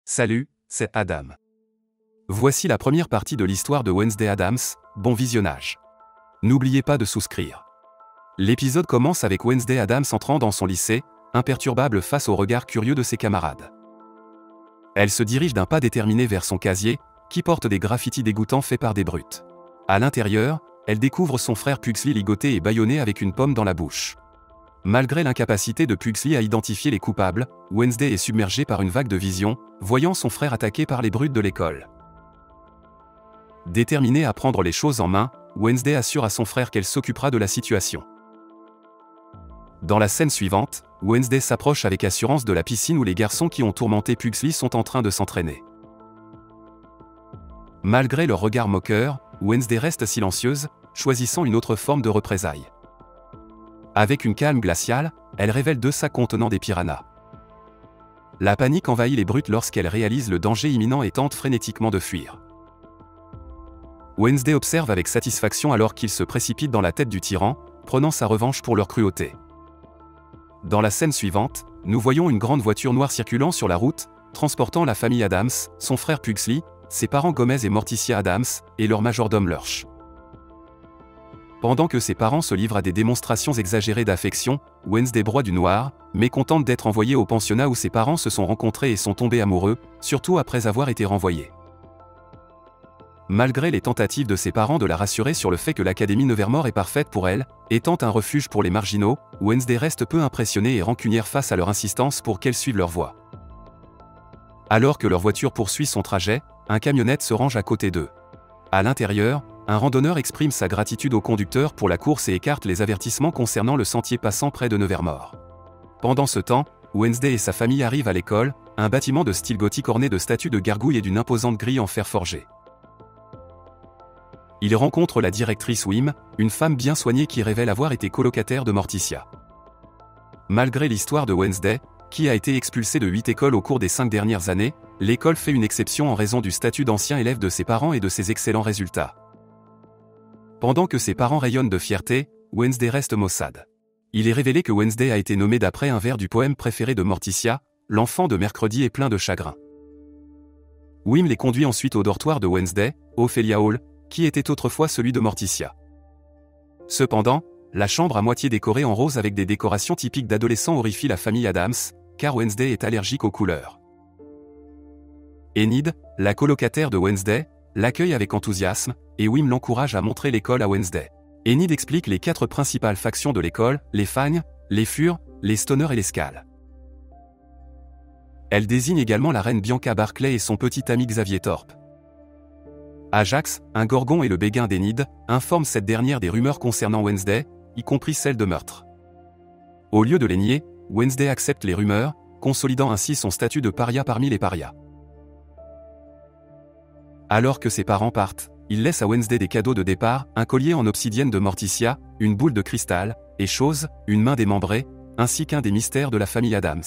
Salut, c'est Adam. Voici la première partie de l'histoire de Wednesday Addams, bon visionnage. N'oubliez pas de souscrire. L'épisode commence avec Wednesday Addams entrant dans son lycée, imperturbable face au regard curieux de ses camarades. Elle se dirige d'un pas déterminé vers son casier, qui porte des graffitis dégoûtants faits par des brutes. À l'intérieur, elle découvre son frère Pugsley ligoté et bâillonné avec une pomme dans la bouche. Malgré l'incapacité de Pugsley à identifier les coupables, Wednesday est submergée par une vague de visions, voyant son frère attaqué par les brutes de l'école. Déterminée à prendre les choses en main, Wednesday assure à son frère qu'elle s'occupera de la situation. Dans la scène suivante, Wednesday s'approche avec assurance de la piscine où les garçons qui ont tourmenté Pugsley sont en train de s'entraîner. Malgré leur regard moqueur, Wednesday reste silencieuse, choisissant une autre forme de représailles. Avec une calme glaciale, elle révèle 2 sacs contenant des piranhas. La panique envahit les brutes lorsqu'elle réalise le danger imminent et tente frénétiquement de fuir. Wednesday observe avec satisfaction alors qu'ils se précipitent dans la tête du tyran, prenant sa revanche pour leur cruauté. Dans la scène suivante, nous voyons une grande voiture noire circulant sur la route, transportant la famille Addams, son frère Pugsley, ses parents Gomez et Morticia Addams, et leur majordome Lurch. Pendant que ses parents se livrent à des démonstrations exagérées d'affection, Wednesday broie du noir, mécontente d'être envoyée au pensionnat où ses parents se sont rencontrés et sont tombés amoureux, surtout après avoir été renvoyés. Malgré les tentatives de ses parents de la rassurer sur le fait que l'Académie Nevermore est parfaite pour elle, étant un refuge pour les marginaux, Wednesday reste peu impressionnée et rancunière face à leur insistance pour qu'elle suive leur voie. Alors que leur voiture poursuit son trajet, un camionnette se range à côté d'eux. À l'intérieur, un randonneur exprime sa gratitude au conducteur pour la course et écarte les avertissements concernant le sentier passant près de Nevermore. Pendant ce temps, Wednesday et sa famille arrivent à l'école, un bâtiment de style gothique orné de statues de gargouilles et d'une imposante grille en fer forgé. Ils rencontrent la directrice Wim, une femme bien soignée qui révèle avoir été colocataire de Morticia. Malgré l'histoire de Wednesday, qui a été expulsée de 8 écoles au cours des 5 dernières années, l'école fait une exception en raison du statut d'ancien élève de ses parents et de ses excellents résultats. Pendant que ses parents rayonnent de fierté, Wednesday reste maussade. Il est révélé que Wednesday a été nommée d'après un vers du poème préféré de Morticia, l'enfant de mercredi est plein de chagrin. Wim les conduit ensuite au dortoir de Wednesday, Ophelia Hall, qui était autrefois celui de Morticia. Cependant, la chambre à moitié décorée en rose avec des décorations typiques d'adolescents horrifie la famille Addams, car Wednesday est allergique aux couleurs. Enid, la colocataire de Wednesday, l'accueille avec enthousiasme, et Wim l'encourage à montrer l'école à Wednesday. Enid explique les 4 principales factions de l'école, les Fagnes, les Furs, les Stoners et les Scales. Elle désigne également la reine Bianca Barclay et son petit ami Xavier Thorpe. Ajax, un gorgon et le béguin d'Enid, informent cette dernière des rumeurs concernant Wednesday, y compris celles de meurtre. Au lieu de les nier, Wednesday accepte les rumeurs, consolidant ainsi son statut de paria parmi les parias. Alors que ses parents partent, il laisse à Wednesday des cadeaux de départ, un collier en obsidienne de Morticia, une boule de cristal, et chose, une main démembrée, ainsi qu'un des mystères de la famille Addams.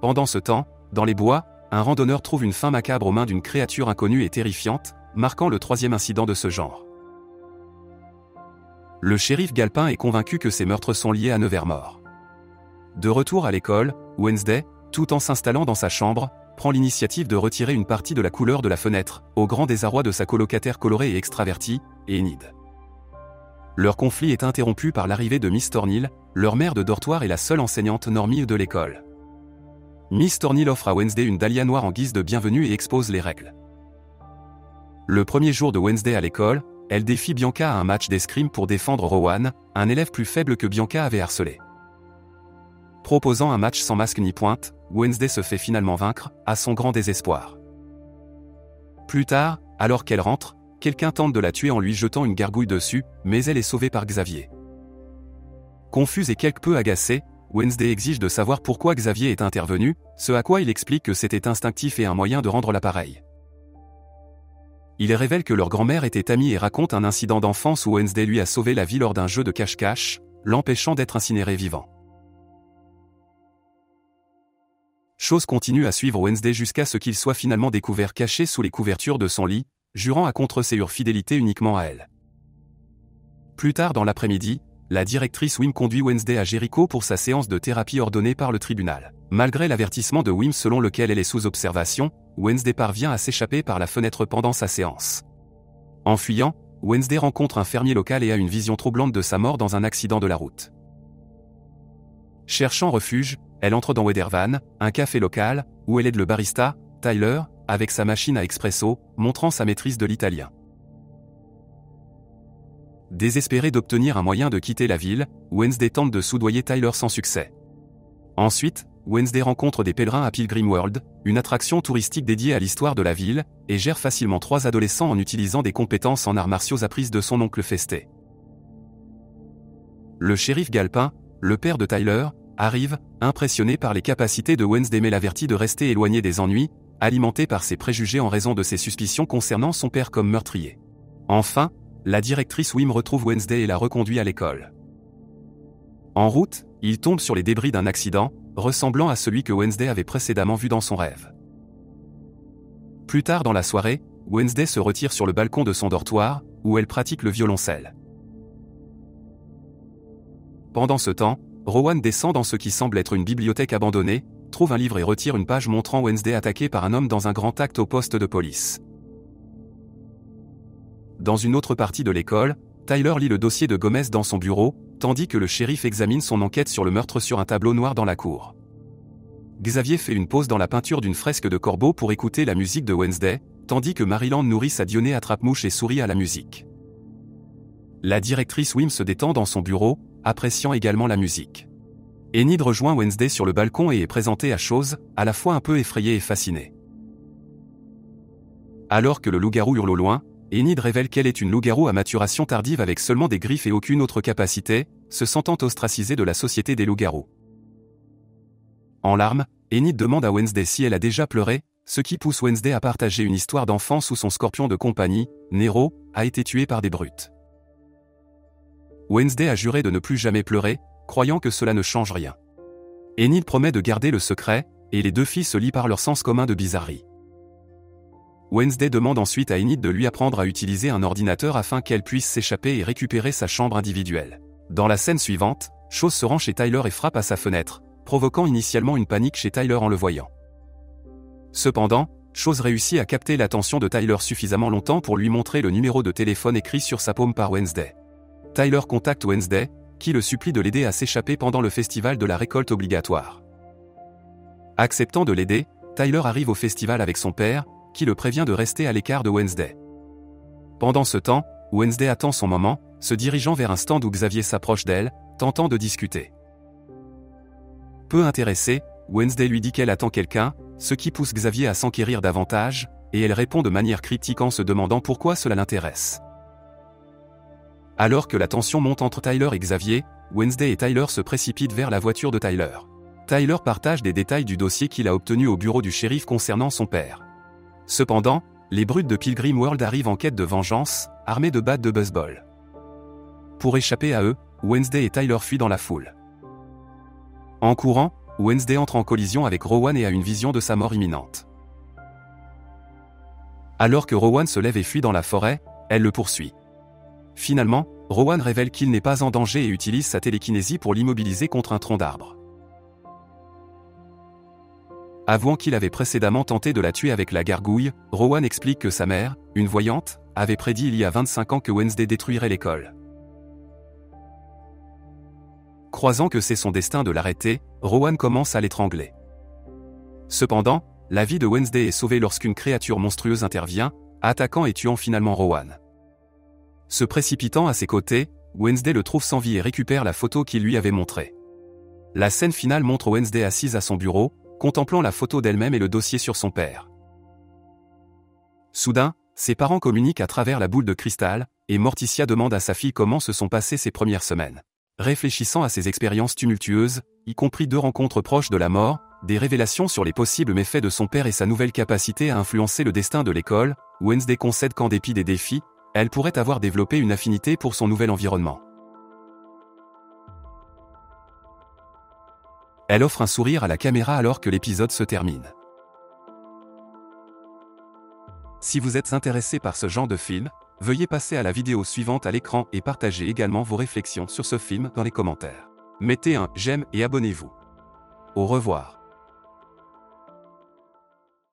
Pendant ce temps, dans les bois, un randonneur trouve une fin macabre aux mains d'une créature inconnue et terrifiante, marquant le 3e incident de ce genre. Le shérif Galpin est convaincu que ces meurtres sont liés à Nevermore. De retour à l'école, Wednesday, tout en s'installant dans sa chambre, prend l'initiative de retirer une partie de la couleur de la fenêtre, au grand désarroi de sa colocataire colorée et extravertie, Enid. Leur conflit est interrompu par l'arrivée de Miss Thornhill, leur mère de dortoir et la seule enseignante normie de l'école. Miss Thornhill offre à Wednesday une dahlia noire en guise de bienvenue et expose les règles. Le premier jour de Wednesday à l'école, elle défie Bianca à un match d'escrime pour défendre Rowan, un élève plus faible que Bianca avait harcelé. Proposant un match sans masque ni pointe, Wednesday se fait finalement vaincre, à son grand désespoir. Plus tard, alors qu'elle rentre, quelqu'un tente de la tuer en lui jetant une gargouille dessus, mais elle est sauvée par Xavier. Confuse et quelque peu agacée, Wednesday exige de savoir pourquoi Xavier est intervenu, ce à quoi il explique que c'était instinctif et un moyen de rendre l'appareil. Il révèle que leur grand-mère était amie et raconte un incident d'enfance où Wednesday lui a sauvé la vie lors d'un jeu de cache-cache, l'empêchant d'être incinéré vivant. Chose continue à suivre Wednesday jusqu'à ce qu'il soit finalement découvert caché sous les couvertures de son lit, jurant à contre-séure fidélité uniquement à elle. Plus tard dans l'après-midi, la directrice Wim conduit Wednesday à Jericho pour sa séance de thérapie ordonnée par le tribunal. Malgré l'avertissement de Wim selon lequel elle est sous observation, Wednesday parvient à s'échapper par la fenêtre pendant sa séance. En fuyant, Wednesday rencontre un fermier local et a une vision troublante de sa mort dans un accident de la route. Cherchant refuge, elle entre dans Wedervan, un café local, où elle aide le barista, Tyler, avec sa machine à expresso, montrant sa maîtrise de l'italien. Désespérée d'obtenir un moyen de quitter la ville, Wednesday tente de soudoyer Tyler sans succès. Ensuite, Wednesday rencontre des pèlerins à Pilgrim World, une attraction touristique dédiée à l'histoire de la ville, et gère facilement 3 adolescents en utilisant des compétences en arts martiaux apprises de son oncle Festé. Le shérif Galpin, le père de Tyler, arrive, impressionné par les capacités de Wednesday mais l'avertit de rester éloigné des ennuis, alimenté par ses préjugés en raison de ses suspicions concernant son père comme meurtrier. Enfin, la directrice Wim retrouve Wednesday et la reconduit à l'école. En route, il tombe sur les débris d'un accident, ressemblant à celui que Wednesday avait précédemment vu dans son rêve. Plus tard dans la soirée, Wednesday se retire sur le balcon de son dortoir, où elle pratique le violoncelle. Pendant ce temps, Rowan descend dans ce qui semble être une bibliothèque abandonnée, trouve un livre et retire une page montrant Wednesday attaquée par un homme dans un grand acte au poste de police. Dans une autre partie de l'école, Tyler lit le dossier de Gomez dans son bureau, tandis que le shérif examine son enquête sur le meurtre sur un tableau noir dans la cour. Xavier fait une pause dans la peinture d'une fresque de corbeau pour écouter la musique de Wednesday, tandis que Maryland nourrit sa Dionée attrape-mouche et sourit à la musique. La directrice Wim se détend dans son bureau, appréciant également la musique. Enid rejoint Wednesday sur le balcon et est présentée à Chose, à la fois un peu effrayée et fascinée. Alors que le loup-garou hurle au loin, Enid révèle qu'elle est une loup-garou à maturation tardive avec seulement des griffes et aucune autre capacité, se sentant ostracisée de la société des loups-garous. En larmes, Enid demande à Wednesday si elle a déjà pleuré, ce qui pousse Wednesday à partager une histoire d'enfance où son scorpion de compagnie, Nero, a été tué par des brutes. Wednesday a juré de ne plus jamais pleurer, croyant que cela ne change rien. Enid promet de garder le secret, et les deux filles se lient par leur sens commun de bizarrerie. Wednesday demande ensuite à Enid de lui apprendre à utiliser un ordinateur afin qu'elle puisse s'échapper et récupérer sa chambre individuelle. Dans la scène suivante, Chose se rend chez Tyler et frappe à sa fenêtre, provoquant initialement une panique chez Tyler en le voyant. Cependant, Chose réussit à capter l'attention de Tyler suffisamment longtemps pour lui montrer le numéro de téléphone écrit sur sa paume par Wednesday. Tyler contacte Wednesday, qui le supplie de l'aider à s'échapper pendant le festival de la récolte obligatoire. Acceptant de l'aider, Tyler arrive au festival avec son père, qui le prévient de rester à l'écart de Wednesday. Pendant ce temps, Wednesday attend son moment, se dirigeant vers un stand où Xavier s'approche d'elle, tentant de discuter. Peu intéressée, Wednesday lui dit qu'elle attend quelqu'un, ce qui pousse Xavier à s'enquérir davantage, et elle répond de manière critique en se demandant pourquoi cela l'intéresse. Alors que la tension monte entre Tyler et Xavier, Wednesday et Tyler se précipitent vers la voiture de Tyler. Tyler partage des détails du dossier qu'il a obtenu au bureau du shérif concernant son père. Cependant, les brutes de Pilgrim World arrivent en quête de vengeance, armés de battes de baseball. Pour échapper à eux, Wednesday et Tyler fuient dans la foule. En courant, Wednesday entre en collision avec Rowan et a une vision de sa mort imminente. Alors que Rowan se lève et fuit dans la forêt, elle le poursuit. Finalement, Rowan révèle qu'il n'est pas en danger et utilise sa télékinésie pour l'immobiliser contre un tronc d'arbre. Avouant qu'il avait précédemment tenté de la tuer avec la gargouille, Rowan explique que sa mère, une voyante, avait prédit il y a 25 ans que Wednesday détruirait l'école. Croisant que c'est son destin de l'arrêter, Rowan commence à l'étrangler. Cependant, la vie de Wednesday est sauvée lorsqu'une créature monstrueuse intervient, attaquant et tuant finalement Rowan. Se précipitant à ses côtés, Wednesday le trouve sans vie et récupère la photo qu'il lui avait montrée. La scène finale montre Wednesday assise à son bureau, contemplant la photo d'elle-même et le dossier sur son père. Soudain, ses parents communiquent à travers la boule de cristal, et Morticia demande à sa fille comment se sont passées ses premières semaines. Réfléchissant à ses expériences tumultueuses, y compris 2 rencontres proches de la mort, des révélations sur les possibles méfaits de son père et sa nouvelle capacité à influencer le destin de l'école, Wednesday concède qu'en dépit des défis, elle pourrait avoir développé une affinité pour son nouvel environnement. Elle offre un sourire à la caméra alors que l'épisode se termine. Si vous êtes intéressé par ce genre de film, Veuillez passer à la vidéo suivante à l'écran et partagez également vos réflexions sur ce film dans les commentaires. Mettez un j'aime et abonnez-vous. Au revoir.